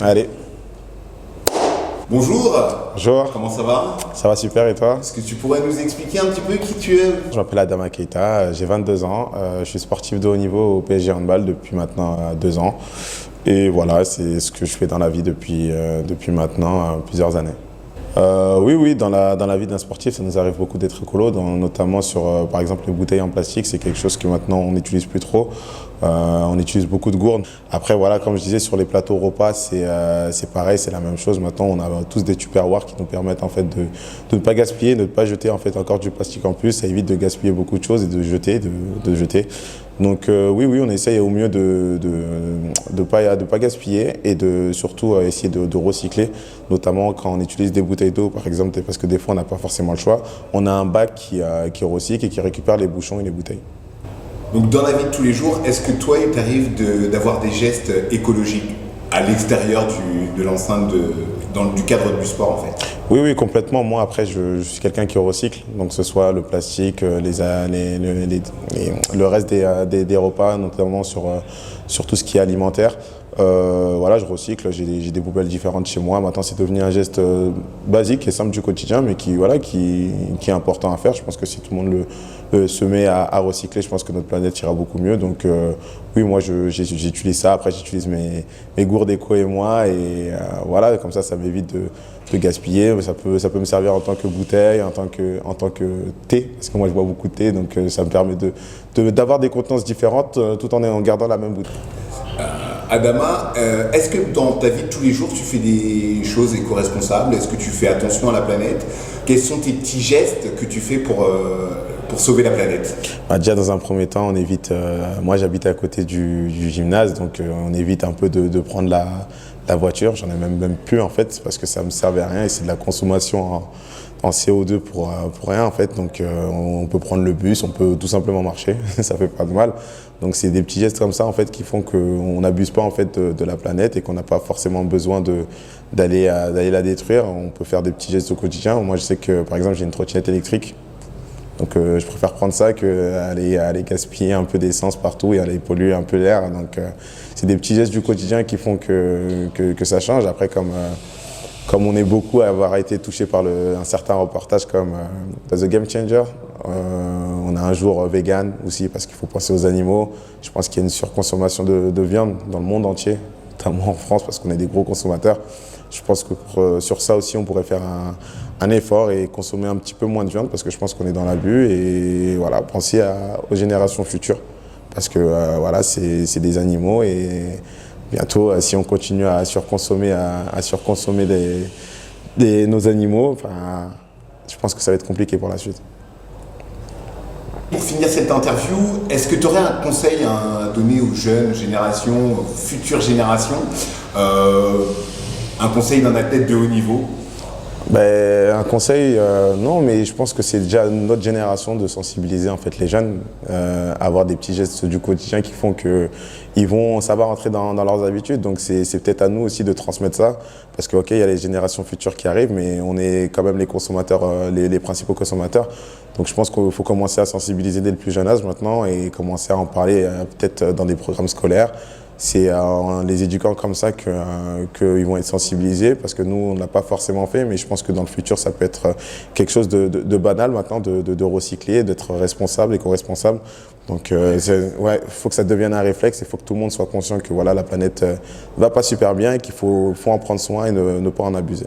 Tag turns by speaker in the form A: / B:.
A: Allez,
B: Bonjour,
A: bonjour,
B: comment ça va?
A: ça va super et toi?
B: Est-ce que tu pourrais nous expliquer un petit peu qui tu es?
A: Je m'appelle Adama Keita, j'ai 22 ans, je suis sportif de haut niveau au PSG Handball depuis maintenant 2 ans. Et voilà, c'est ce que je fais dans la vie depuis maintenant plusieurs années. Oui, dans la vie d'un sportif, ça nous arrive beaucoup d'être écolo, notamment sur, par exemple, les bouteilles en plastique. C'est quelque chose que maintenant on n'utilise plus trop. On utilise beaucoup de gourdes. Après, voilà, comme je disais, sur les plateaux repas, c'est pareil, c'est la même chose. Maintenant, on a tous des tupperwares qui nous permettent en fait de ne pas gaspiller, de ne pas jeter en fait encore du plastique en plus. Ça évite de gaspiller beaucoup de choses et de jeter. Donc oui, on essaye au mieux de pas gaspiller et de surtout essayer de recycler, notamment quand on utilise des bouteilles d'eau, par exemple, parce que des fois on n'a pas forcément le choix. On a un bac qui recycle et qui récupère les bouchons et les bouteilles.
B: Donc dans la vie de tous les jours, est-ce que toi il t'arrive d'avoir des gestes écologiques à l'extérieur de l'enceinte du cadre du sport en fait?
A: Oui, complètement. Moi, après, je suis quelqu'un qui recycle, donc que ce soit le plastique, le reste des repas, notamment sur tout ce qui est alimentaire. Voilà, je recycle, j'ai des poubelles différentes chez moi. Maintenant, c'est devenu un geste basique et simple du quotidien, mais qui est important à faire. Je pense que si tout le monde se met à recycler, je pense que notre planète ira beaucoup mieux. Donc oui, moi, j'utilise ça. Après, j'utilise mes gourdes éco et moi. Et voilà, comme ça m'évite de gaspiller. Ça peut me servir en tant que bouteille, en tant que thé, parce que moi, je bois beaucoup de thé. Donc ça me permet d'avoir des contenances différentes tout en gardant la même bouteille.
B: Adama, est-ce que dans ta vie de tous les jours, tu fais des choses éco-responsables? Est-ce que tu fais attention à la planète? Quels sont tes petits gestes que tu fais pour sauver la planète?
A: Déjà, dans un premier temps, on évite. Moi, j'habite à côté du gymnase, donc on évite un peu de prendre la voiture. J'en ai même plus en fait, parce que ça me servait à rien et c'est de la consommation en CO2 pour rien en fait. Donc on peut prendre le bus, on peut tout simplement marcher, ça fait pas de mal. Donc c'est des petits gestes comme ça en fait qui font qu'on n'abuse pas en fait de la planète et qu'on n'a pas forcément besoin d'aller la détruire. On peut faire des petits gestes au quotidien. Moi je sais que par exemple j'ai une trottinette électrique. Donc je préfère prendre ça qu'aller gaspiller un peu d'essence partout et aller polluer un peu l'air. Donc c'est des petits gestes du quotidien qui font que ça change. Après comme on est beaucoup à avoir été touché par un certain reportage comme The Game Changer, on a un jour vegan aussi parce qu'il faut penser aux animaux. Je pense qu'il y a une surconsommation de viande dans le monde entier, notamment en France parce qu'on est des gros consommateurs. Je pense que sur ça aussi on pourrait faire un effort et consommer un petit peu moins de viande parce que je pense qu'on est dans l'abus et voilà, penser aux générations futures parce que voilà, c'est des animaux et bientôt, si on continue à surconsommer nos animaux, enfin, je pense que ça va être compliqué pour la suite.
B: Pour finir cette interview, est-ce que tu aurais un conseil à donner aux jeunes générations, aux futures générations, un conseil d'un athlète de haut niveau?
A: Un conseil, non, mais je pense que c'est déjà notre génération de sensibiliser en fait les jeunes à avoir des petits gestes du quotidien qui font ça va rentrer dans leurs habitudes. Donc c'est peut-être à nous aussi de transmettre ça, parce que ok, il y a les générations futures qui arrivent, mais on est quand même les consommateurs, les principaux consommateurs. Donc je pense qu'il faut commencer à sensibiliser dès le plus jeune âge maintenant et commencer à en parler peut-être dans des programmes scolaires. C'est en les éduquant comme ça qu'ils vont être sensibilisés parce que nous, on ne l'a pas forcément fait, mais je pense que dans le futur, ça peut être quelque chose de banal maintenant, de recycler, d'être responsable, éco-responsable. Donc, faut que ça devienne un réflexe, il faut que tout le monde soit conscient que voilà, la planète va pas super bien et qu'il faut en prendre soin et ne pas en abuser.